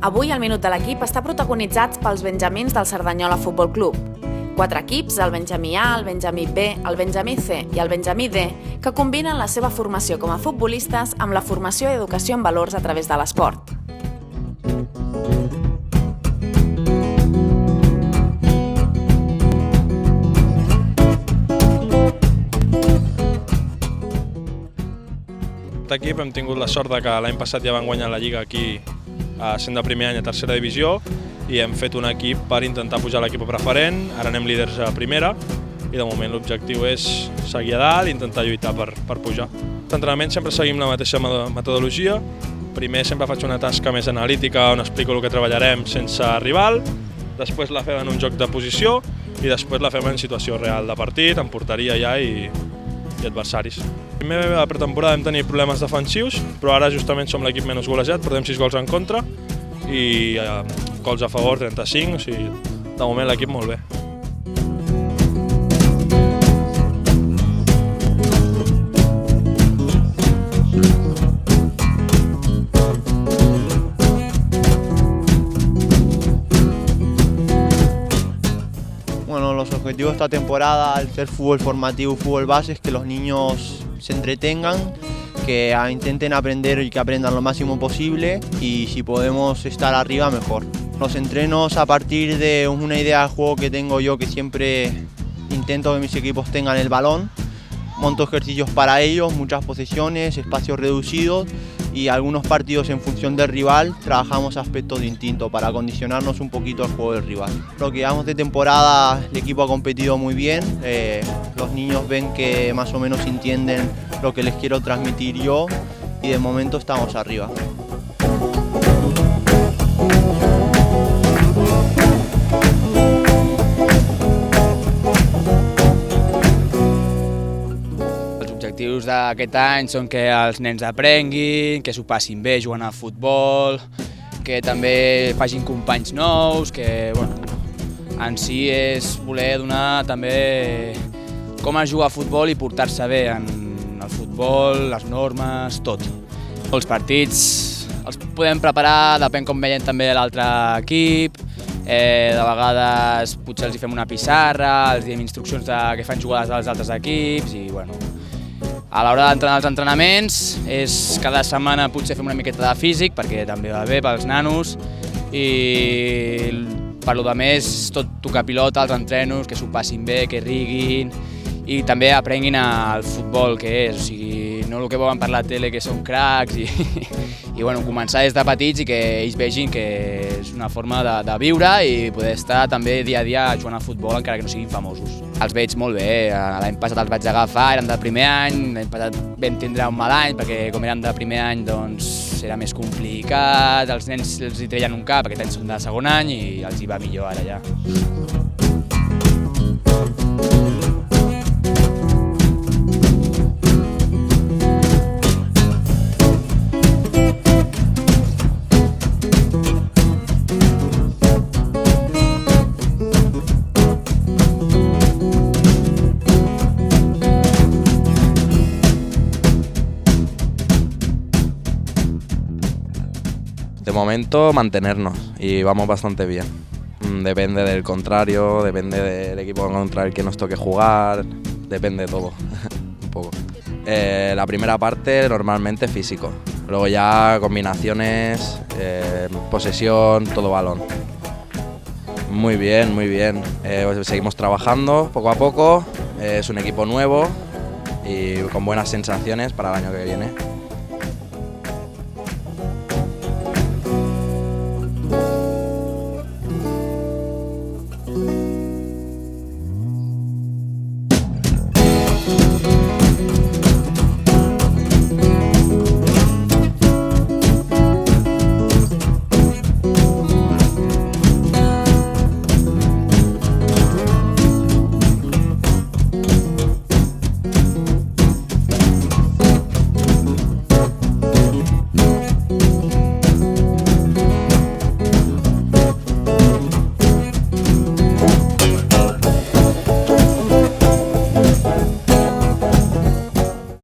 Avui el Minut de l'Equip està protagonitzat pels benjamins del Cerdanyola Futbol Club. 4 equips, el Benjamí A, el Benjamí B, el Benjamí C i el Benjamí D, que combinen la seva formació com a futbolistes amb la formació i educació en valors a través de l'esport. Equip hem tingut la sort que l'any passat ja van guanyar la Lliga aquí sent de primer any a tercera divisió i hem fet un equip per intentar pujar a l'equip preferent, ara anem líders a primera i de moment l'objectiu és seguir a dalt i intentar lluitar per pujar. L'entrenament sempre seguim la mateixa metodologia, primer sempre faig una tasca més analítica on explico el que treballarem sense rival, després la fem en un joc de posició i després la fem en situació real de partit, en porteria ja i adversaris. Primer a la pretemporada vam tenir problemes defensius, però ara justament som l'equip menys golejat, portem 6 gols en contra i gols a favor 35, o sigui, de moment l'equip molt bé. Bueno, los objetivos de esta temporada, al ser fútbol formativo, fútbol base, es que los niños se entretengan, que intenten aprender y que aprendan lo máximo posible y si podemos estar arriba mejor. Los entrenos a partir de una idea de juego que tengo yo, que siempre intento que mis equipos tengan el balón, monto ejercicios para ellos, muchas posesiones, espacios reducidos y algunos partidos en función del rival trabajamos aspectos distintos para acondicionarnos un poquito al juego del rival. Lo que llevamos de temporada, el equipo ha competido muy bien, los niños ven que más o menos entienden lo que les quiero transmitir yo y de momento estamos arriba. Els objectius d'aquest any són que els nens aprenguin, que s'ho passin bé jugant a futbol, que també facin companys nous, que en si és voler donar també com es juga a futbol i portar-se bé en el futbol, les normes, tot. Els partits els podem preparar, depèn com veiem també l'altre equip, de vegades potser els fem una pissarra, els diem instruccions de què fan jugades dels altres equips i a l'hora d'entrenar els entrenaments, cada setmana potser fem una miqueta de físic perquè també va bé pels nanos i per lo de més tot tocar pilota, els entrenos, que s'ho passin bé, que riguin i també aprenguin el futbol que és, o sigui, no el que veuen per la tele que són cracs i començar des de petits i que ells vegin que és una forma de viure i poder estar també dia a dia jugant a futbol encara que no siguin famosos. Els veig molt bé, l'any passat els vaig agafar, eren de primer any, l'any passat vam tindre un mal any perquè com eren de primer any doncs era més complicat, els nens els hi treien un cap, aquest any són de segon any i els hi va millor ara ja. De momento mantenernos y vamos bastante bien. Depende del contrario, depende del equipo contra el que nos toque jugar, depende de todo, un poco. La primera parte normalmente físico, luego ya combinaciones, posesión, todo balón. Muy bien, muy bien. Seguimos trabajando poco a poco, es un equipo nuevo y con buenas sensaciones para el año que viene.